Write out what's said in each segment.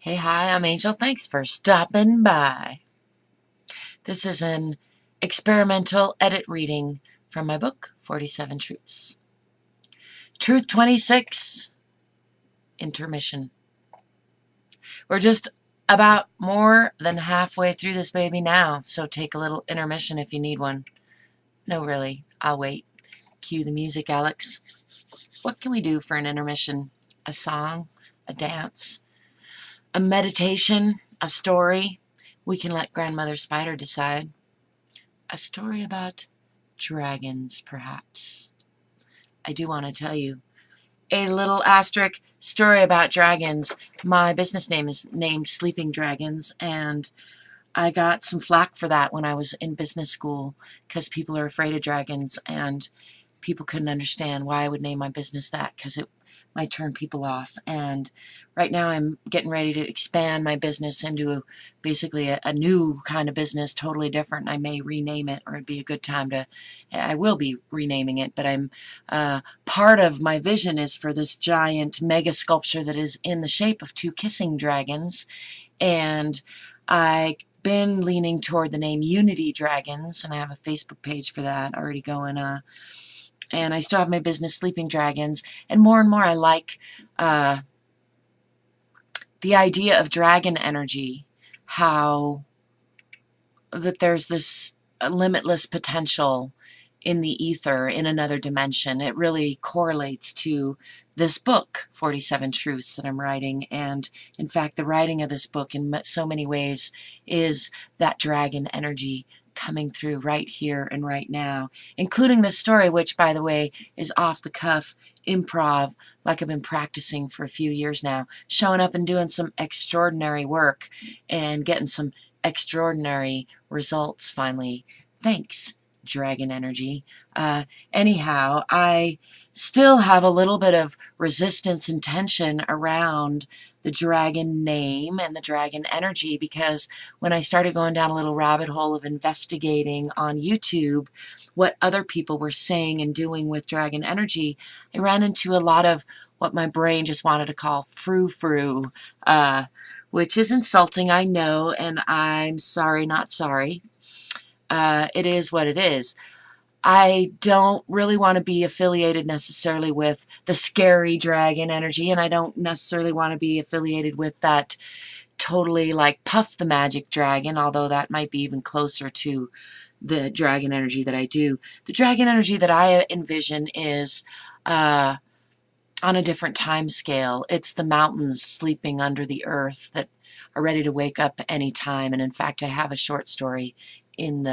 Hey, hi, I'm Angel. Thanks for stopping by. This is an experimental edit reading from my book, 47 Truths. Truth 26, Intermission. We're just about more than halfway through this baby now, so take a little intermission if you need one. No, really, I'll wait. Cue the music, Alex. What can we do for an intermission? A song? A dance? A meditation? A story? We can let Grandmother Spider decide. A story about dragons, perhaps. I do want to tell you a little asterisk story about dragons. My business name is named Sleeping Dragons, and I got some flack for that when I was in business school because people are afraid of dragons, and people couldn't understand why I would name my business that because it might turn people off. And right now I'm getting ready to expand my business into basically a new kind of business, totally different. I may rename it, or it'd be a good time to, I will be renaming it, but I'm part of my vision is for this giant mega sculpture that is in the shape of two kissing dragons. And I've been leaning toward the name Unity Dragons, and I have a Facebook page for that already going. And I still have my business, Sleeping Dragons, and more I like the idea of dragon energy, how that there's this limitless potential in the ether, in another dimension. It really correlates to this book, 47 Truths, that I'm writing. And in fact, the writing of this book in so many ways is that dragon energy coming through right here and right now, including this story, which, by the way, is off the cuff improv, like I've been practicing for a few years now, showing up and doing some extraordinary work and getting some extraordinary results finally. Thanks, dragon energy. Anyhow, I still have a little bit of resistance and tension around the dragon name and the dragon energy, because when I started going down a little rabbit hole of investigating on YouTube what other people were saying and doing with dragon energy, I ran into a lot of what my brain just wanted to call frou-frou, which is insulting, I know, and I'm sorry, not sorry. It is what it is. I don't really want to be affiliated necessarily with the scary dragon energy, and I don't necessarily want to be affiliated with that totally like Puff the Magic Dragon, although that might be even closer to the dragon energy that I do. The dragon energy that I envision is on a different time scale. It's the mountains sleeping under the earth that are ready to wake up any time. And in fact, I have a short story in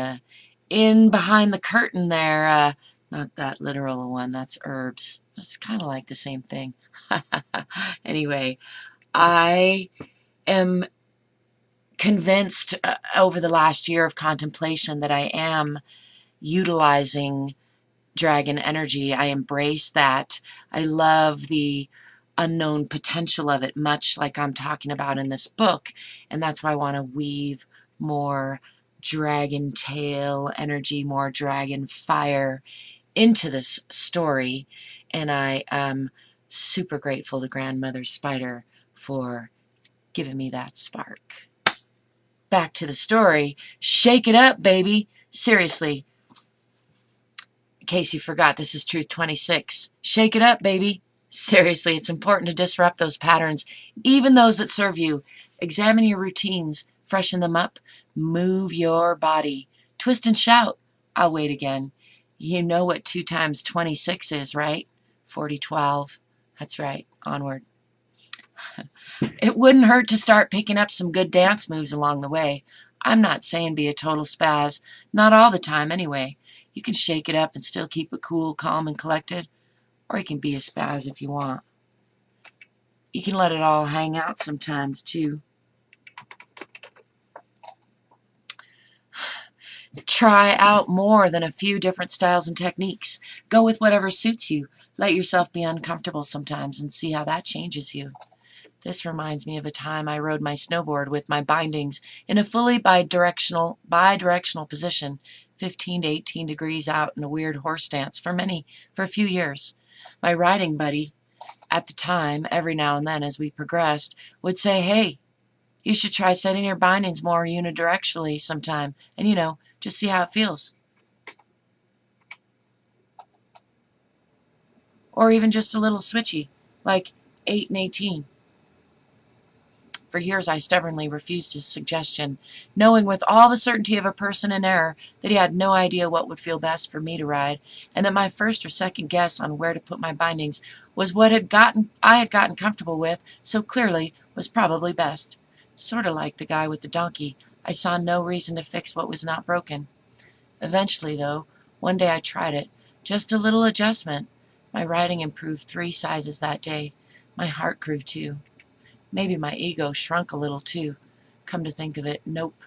behind the curtain there, not that literal one, that's herbs. It's kind of like the same thing. Anyway, I am convinced over the last year of contemplation that I am utilizing dragon energy. I embrace that. I love the unknown potential of it, much like I'm talking about in this book, and that's why I want to weave more dragon tail energy, more dragon fire into this story. And I am super grateful to Grandmother Spider for giving me that spark. Back to the story. Shake it up, baby. Seriously. In case you forgot, this is Truth 26. Shake it up, baby. Seriously, it's important to disrupt those patterns, even those that serve you. Examine your routines. Freshen them up. Move your body. Twist and shout. I'll wait again. You know what 2 times 26 is, right? 40, 12. That's right. Onward. It wouldn't hurt to start picking up some good dance moves along the way. I'm not saying be a total spaz. Not all the time, anyway. You can shake it up and still keep it cool, calm, and collected. Or you can be a spaz if you want. You can let it all hang out sometimes, too. Try out more than a few different styles and techniques. Go with whatever suits you. Let yourself be uncomfortable sometimes and see how that changes you. This reminds me of a time I rode my snowboard with my bindings in a fully bidirectional position, 15 to 18 degrees out in a weird horse stance for a few years. My riding buddy at the time, every now and then as we progressed, would say, "Hey, You should try setting your bindings more unidirectionally sometime and, just see how it feels. Or even just a little switchy, like 8 and 18. For years I stubbornly refused his suggestion, knowing with all the certainty of a person in error that he had no idea what would feel best for me to ride, and that my first or second guess on where to put my bindings was what I had gotten comfortable with so clearly was probably best. Sort of like the guy with the donkey, I saw no reason to fix what was not broken. Eventually, though, one day I tried it. Just a little adjustment. My riding improved 3 sizes that day. My heart grew too. Maybe my ego shrunk a little too. Come to think of it, nope.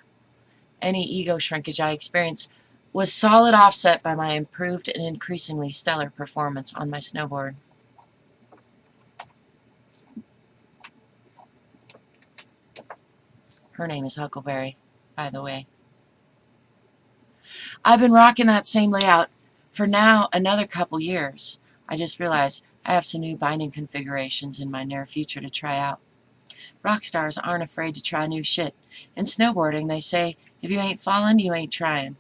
Any ego shrinkage I experienced was solid offset by my improved and increasingly stellar performance on my snowboard. Her name is Huckleberry, by the way. I've been rocking that same layout for now another couple years. I just realized I have some new binding configurations in my near future to try out. Rock stars aren't afraid to try new shit. In snowboarding, they say, if you ain't falling, you ain't trying.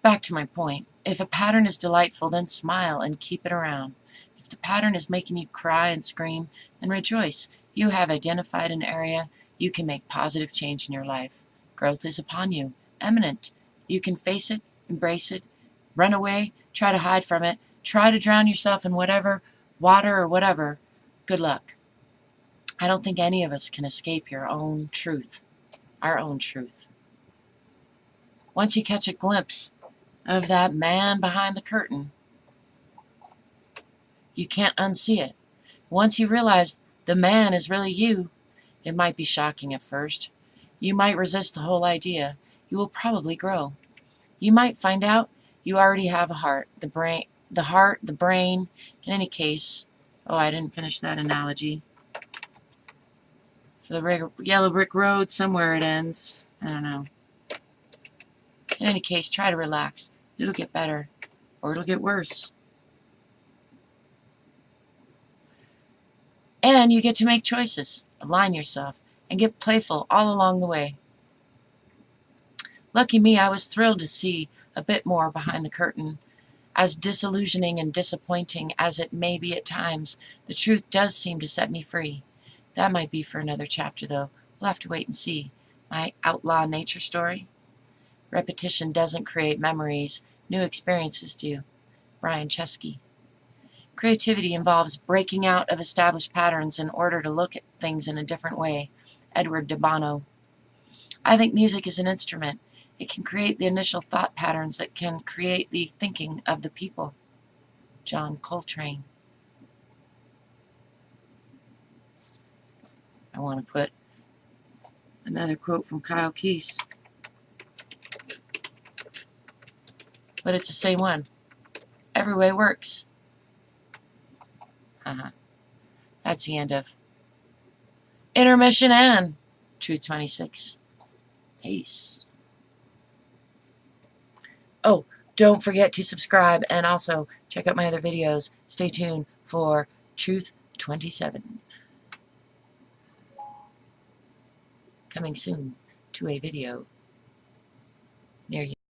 Back to my point. If a pattern is delightful, then smile and keep it around. If the pattern is making you cry and scream, then rejoice. You have identified an area you can make positive change in your life. Growth is upon you, imminent. You can face it, embrace it, run away, try to hide from it, try to drown yourself in whatever, water or whatever. Good luck. I don't think any of us can escape your own truth, our own truth. Once you catch a glimpse of that man behind the curtain, you can't unsee it. Once you realize the man is really you, it might be shocking at first. You might resist the whole idea. You will probably grow. You might find out you already have a heart, the brain. In any case, I didn't finish that analogy. For the yellow brick road, somewhere it ends. I don't know. In any case, try to relax. It'll get better, or it'll get worse. And you get to make choices, align yourself, and get playful all along the way. Lucky me, I was thrilled to see a bit more behind the curtain. As disillusioning and disappointing as it may be at times, the truth does seem to set me free. That might be for another chapter, though. We'll have to wait and see. My outlaw nature story? Repetition doesn't create memories. New experiences do. Brian Chesky. Creativity involves breaking out of established patterns in order to look at things in a different way. Edward de Bono. I think music is an instrument. It can create the initial thought patterns that can create the thinking of the people. John Coltrane. I want to put another quote from Kyle Keese. But it's the same one. Every way works. That's the end of Intermission and Truth 26. Peace. Oh, don't forget to subscribe and also check out my other videos. Stay tuned for Truth 27. Coming soon to a video near you.